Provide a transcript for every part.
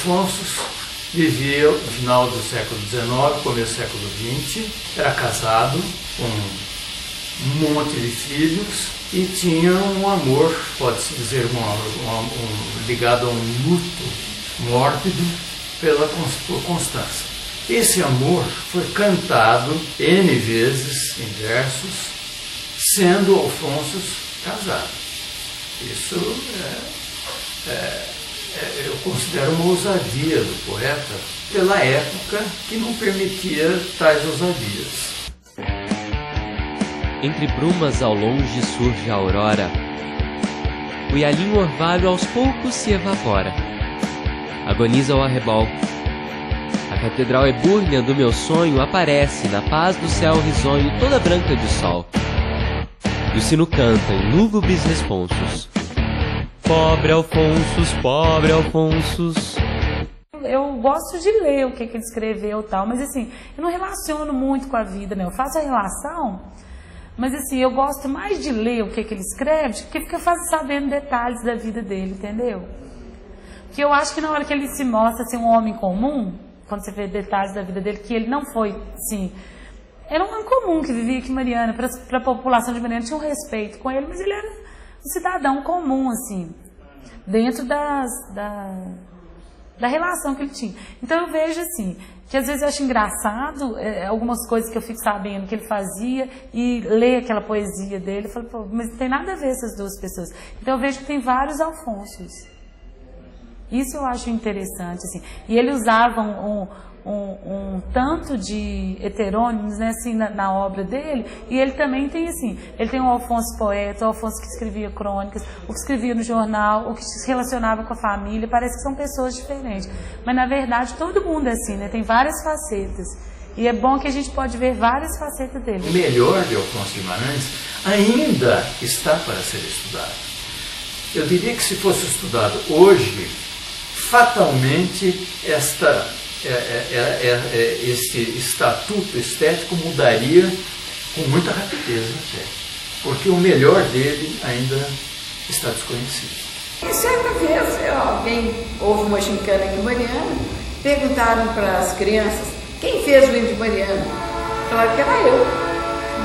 Alfonso vivia no final do século XIX, começo do século XX, era casado com um monte de filhos e tinha um amor, pode-se dizer, ligado a um luto mórbido por Constança. Esse amor foi cantado N vezes em versos, sendo Alfonso casado. Isso eu considero uma ousadia do poeta pela época que não permitia tais ousadias. Entre brumas ao longe surge a aurora. O ialinho orvalho aos poucos se evapora. Agoniza o arrebol. A catedral ebúrnea do meu sonho aparece na paz do céu risonho toda branca de sol. E o sino canta em lúgubres responsos. Pobre Alfonso, pobre Alfonso. Eu gosto de ler o que ele escreveu e tal, mas assim, eu não relaciono muito com a vida, né? Eu faço a relação, mas assim, eu gosto mais de ler o que ele escreve, porque fica sabendo detalhes da vida dele, entendeu? Porque eu acho que na hora que ele se mostra assim, um homem comum, quando você vê detalhes da vida dele, que ele não foi, assim, era um homem comum que vivia aqui em Mariana, para a população de Mariana tinha um respeito com ele, mas ele era um cidadão comum, assim, dentro da relação que ele tinha. Então eu vejo assim, que às vezes eu acho engraçado algumas coisas que eu fico sabendo que ele fazia e ler aquela poesia dele, eu falo, pô, mas não tem nada a ver essas duas pessoas. Então eu vejo que tem vários Alfonsos. Isso eu acho interessante, assim. E ele usava um tanto de heterônimos, né, assim, na obra dele, e ele também tem, assim, ele tem o Alfonso poeta, o Alfonso que escrevia crônicas, o que escrevia no jornal, o que se relacionava com a família, parece que são pessoas diferentes. Mas, na verdade, todo mundo é assim, né, tem várias facetas. E é bom que a gente pode ver várias facetas dele. O melhor de Alfonso Guimarães ainda está para ser estudado. Eu diria que se fosse estudado hoje, fatalmente esse estatuto estético mudaria com muita rapidez até, porque o melhor dele ainda está desconhecido. E certa vez houve uma gincana aqui em Mariana, perguntaram para as crianças quem fez o livro de Mariana. Falaram que era eu.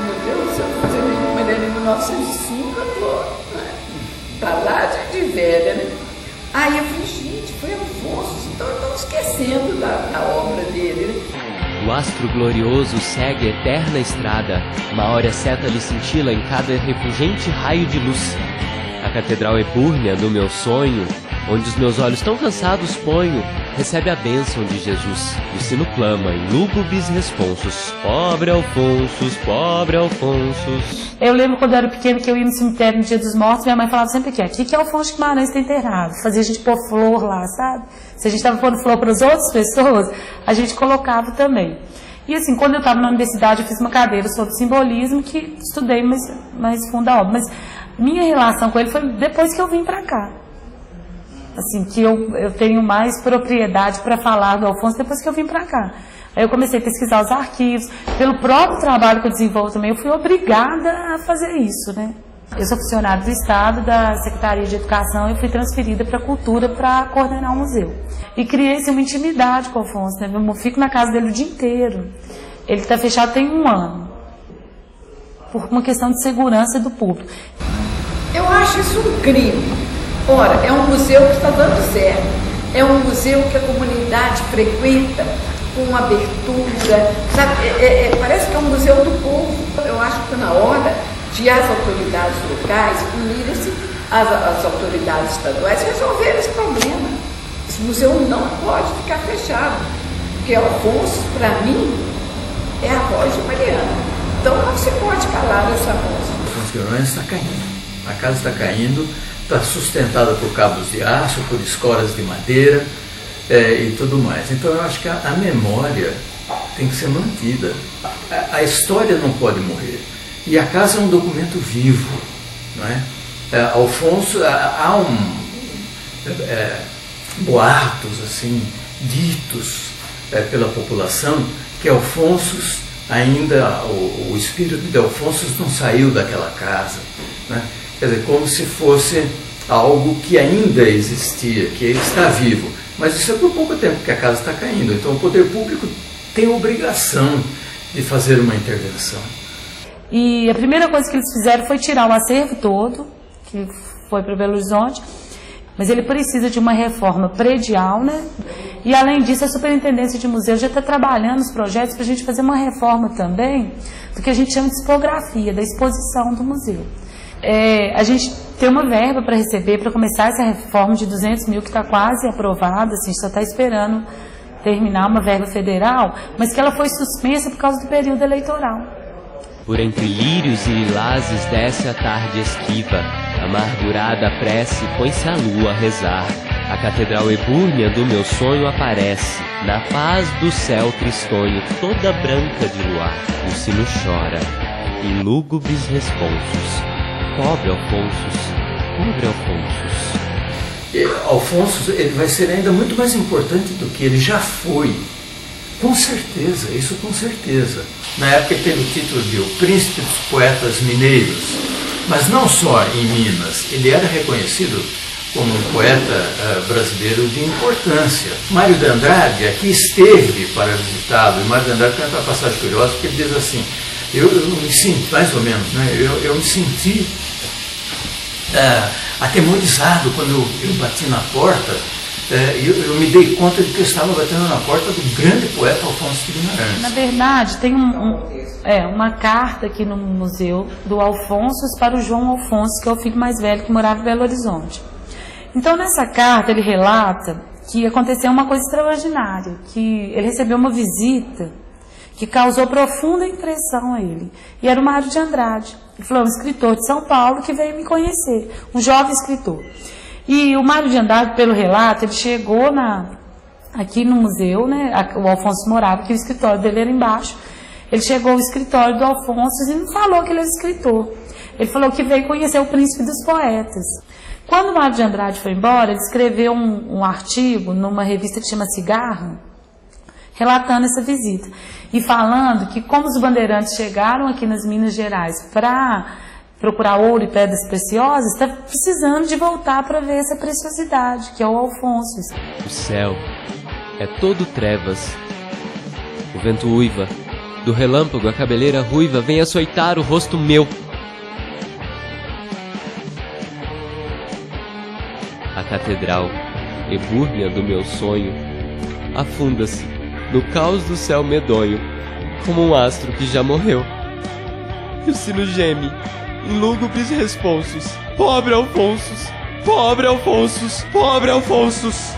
Meu Deus, se eu fiz o livro de Mariana em 1905, eu estou para lá de velha, né? Aí eu falei, gente, foi Alfonso, então estão esquecendo da obra dele, né? O astro glorioso segue a eterna estrada, uma áurea seta lhe cintila em cada refulgente raio de luz. A catedral ebúrnea do meu sonho, onde os meus olhos tão cansados ponho, recebe a bênção de Jesus, e o sino clama em lúgubres responsos. Pobre Alfonso, pobre Alfonso. Eu lembro quando eu era pequena que eu ia no cemitério no Dia dos Mortos, minha mãe falava sempre que aqui que Alfonso Guimarães está enterrado. Fazia a gente pôr flor lá, sabe? Se a gente estava pondo flor para as outras pessoas, a gente colocava também. E assim, quando eu estava na universidade, eu fiz uma cadeira sobre simbolismo, que estudei mais fundo a obra. Mas minha relação com ele foi depois que eu vim para cá. Assim, que eu tenho mais propriedade para falar do Alfonso depois que eu vim para cá. Aí eu comecei a pesquisar os arquivos. Pelo próprio trabalho que eu desenvolvo também, eu fui obrigada a fazer isso, né? Eu sou funcionária do Estado, da Secretaria de Educação, e fui transferida para a Cultura para coordenar o museu. E criei assim, uma intimidade com o Alfonso, né? Eu fico na casa dele o dia inteiro. Ele está fechado tem 1 ano, por uma questão de segurança do público. Eu acho isso um crime. Ora, é um museu que está dando certo, é um museu que a comunidade frequenta com abertura, sabe? Parece que é um museu do povo. Eu acho que está na hora de as autoridades locais unirem-se às autoridades estaduais e resolver esse problema. Esse museu não pode ficar fechado, porque Alfonso, para mim, é a voz de Mariana. Então não se pode calar essa voz. Alfonso Guimarães está caindo, a casa está caindo, está sustentada por cabos de aço, por escoras de madeira e tudo mais. Então eu acho que a memória tem que ser mantida. A história não pode morrer. E a casa é um documento vivo, não é? Alfonso, há boatos assim, ditos pela população que Alfonso ainda, o espírito de Alfonso não saiu daquela casa, né? Quer dizer, como se fosse algo que ainda existia, que ele está vivo, Mas isso é por pouco tempo, porque a casa está caindo. Então o poder público tem obrigação de fazer uma intervenção. E a primeira coisa que eles fizeram foi tirar o acervo todo, que foi para Belo Horizonte, mas ele precisa de uma reforma predial, né? E além disso, a Superintendência de Museus já está trabalhando nos projetos para a gente fazer uma reforma também do que a gente chama de tipografia, da exposição do museu. A gente tem uma verba para receber, para começar essa reforma de 200 mil, que está quase aprovada, assim, a gente só está esperando terminar uma verba federal, mas que ela foi suspensa por causa do período eleitoral. Por entre lírios e lilazes desce a tarde esquiva, amargurada a prece põe-se a lua a rezar. A catedral ebúrnea do meu sonho aparece, na paz do céu tristonho, toda branca de luar. O sino chora, em lúgubres responsos. Pobre Alfonsos, pobre Alfonsos. Alfonso, ele vai ser ainda muito mais importante do que ele já foi. Com certeza, isso com certeza. Na época ele teve o título de o Príncipe dos Poetas Mineiros, mas não só em Minas, ele era reconhecido como um poeta brasileiro de importância. Mário de Andrade aqui esteve para visitá-lo, e Mário de Andrade tem uma passagem curiosa, porque ele diz assim, eu me senti, mais ou menos, né, eu me senti atemorizado quando eu bati na porta. Eu me dei conta de que eu estava batendo na porta do grande poeta Alfonso de Guimarães. Na verdade, tem uma carta aqui no museu do Alfonso para o João Alfonso, que é o filho mais velho que morava em Belo Horizonte. Então, nessa carta, ele relata que aconteceu uma coisa extraordinária, que ele recebeu uma visita que causou profunda impressão a ele. E era o Mário de Andrade. Ele falou, um escritor de São Paulo que veio me conhecer, um jovem escritor. E o Mário de Andrade, pelo relato, ele chegou aqui no museu, né? O Alfonso morava, que o escritório dele era embaixo. Ele chegou ao escritório do Alfonso e não falou que ele era escritor. Ele falou que veio conhecer o Príncipe dos Poetas. Quando o Mário de Andrade foi embora, ele escreveu um artigo numa revista que chama Cigarro, relatando essa visita. E falando que como os bandeirantes chegaram aqui nas Minas Gerais para procurar ouro e pedras preciosas, está precisando de voltar para ver essa preciosidade, que é o Alfonso. O céu é todo trevas. O vento uiva, do relâmpago a cabeleira ruiva vem açoitar o rosto meu. A catedral, ebúrnea do meu sonho, afunda-se no caos do céu medonho, como um astro que já morreu. E o sino geme em lúgubres responsos. Pobre Alfonsos, pobre Alfonsos, pobre Alfonsos.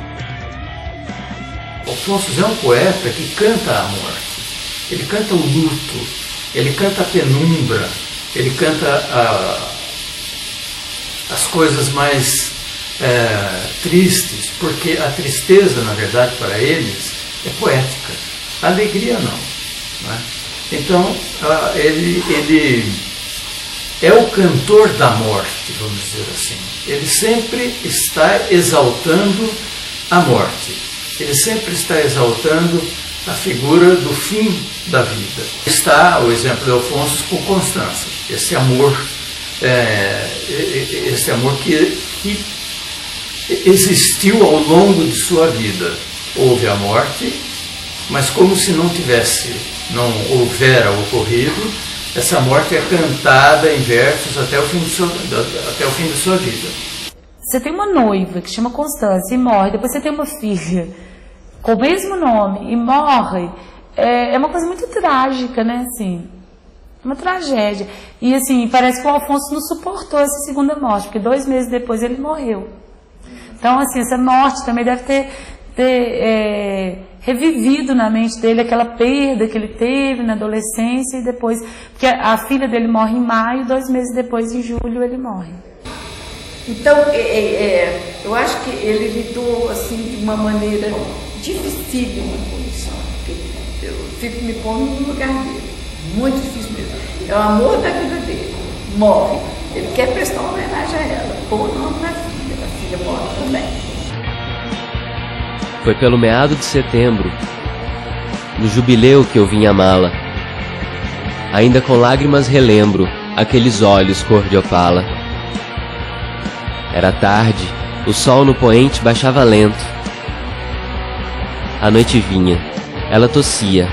Alfonso é um poeta que canta a morte, ele canta o luto, ele canta a penumbra, ele canta as coisas mais tristes, porque a tristeza, na verdade, para eles é poética, a alegria não é? Então, ele é o cantor da morte, vamos dizer assim. Ele sempre está exaltando a morte. Ele sempre está exaltando a figura do fim da vida. Está o exemplo de Alfonso com Constança. Esse amor que existiu ao longo de sua vida. Houve a morte, mas como se não houvera ocorrido, essa morte é cantada em versos até o fim de sua vida. Você tem uma noiva que chama Constância e morre, depois você tem uma filha com o mesmo nome e morre, é uma coisa muito trágica, né, assim, uma tragédia. E assim, parece que o Alfonso não suportou essa segunda morte, porque 2 meses depois ele morreu. Então, assim, essa morte também deve ter revivido na mente dele aquela perda que ele teve na adolescência e depois, porque a filha dele morre em maio, 2 meses depois, em julho, ele morre. Então, eu acho que ele lidou assim de uma maneira dificílima com isso. Eu fico me pondo no lugar dele, muito difícil mesmo. É o amor da vida dele, morre. Ele quer prestar uma homenagem a ela, pôr o nome na filha, a filha morre também. Foi pelo meado de setembro, no jubileu que eu vim amá-la. Ainda com lágrimas relembro aqueles olhos cor de opala. Era tarde, o sol no poente baixava lento. A noite vinha. Ela tossia.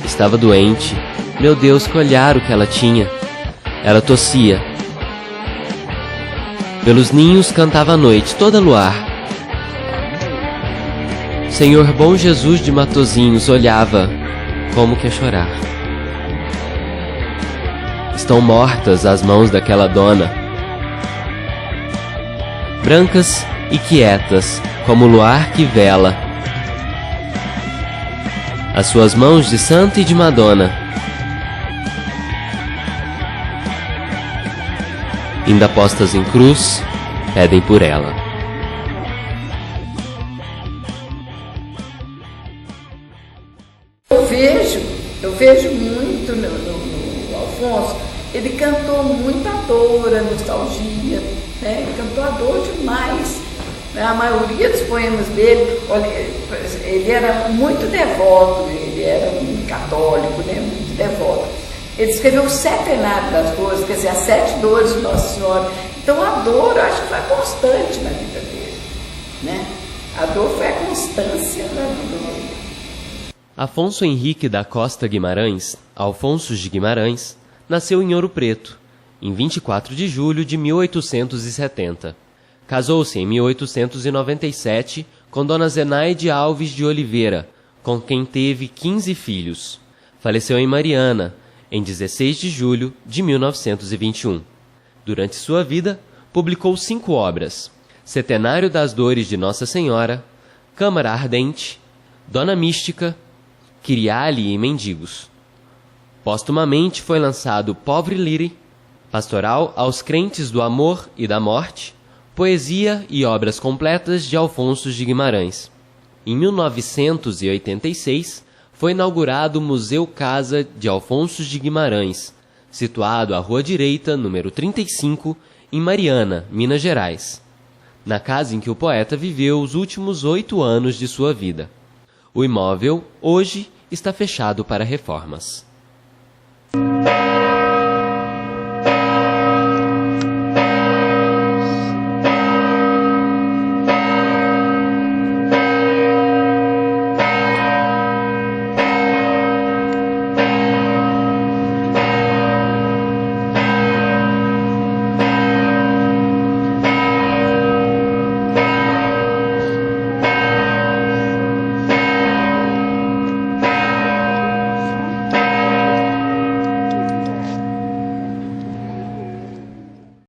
Estava doente. Meu Deus, que olhar o que ela tinha. Ela tossia. Pelos ninhos cantava a noite, toda luar. Senhor bom Jesus de Matozinhos olhava, como que a chorar. Estão mortas as mãos daquela dona, brancas e quietas, como o luar que vela. As suas mãos de santa e de Madonna, ainda postas em cruz, pedem por ela. Eu vejo muito no Alfonso, ele cantou muito a dor, a nostalgia, né? Ele cantou a dor demais. A maioria dos poemas dele, olha, ele era muito devoto, ele era um católico, né? Muito devoto. Ele escreveu o Setenário das Dores, quer dizer, as 7 dores de Nossa Senhora. Então a dor, eu acho que foi constante na vida dele, né? A dor foi a constância da vida dele. Afonso Henrique da Costa Guimarães, Alfonso de Guimarães, nasceu em Ouro Preto, em 24 de julho de 1870. Casou-se em 1897 com Dona Zenaide Alves de Oliveira, com quem teve 15 filhos. Faleceu em Mariana, em 16 de julho de 1921. Durante sua vida, publicou 5 obras: Setenário das Dores de Nossa Senhora, Câmara Ardente, Dona Mística, Kyriale e Mendigos. Póstumamente foi lançado Pobre Lire, Pastoral aos Crentes do Amor e da Morte, Poesia e Obras Completas de Alfonso de Guimarães. Em 1986, foi inaugurado o Museu Casa de Alfonso de Guimarães, situado à Rua Direita, número 35, em Mariana, Minas Gerais, na casa em que o poeta viveu os últimos 8 anos de sua vida. O imóvel, hoje, está fechado para reformas.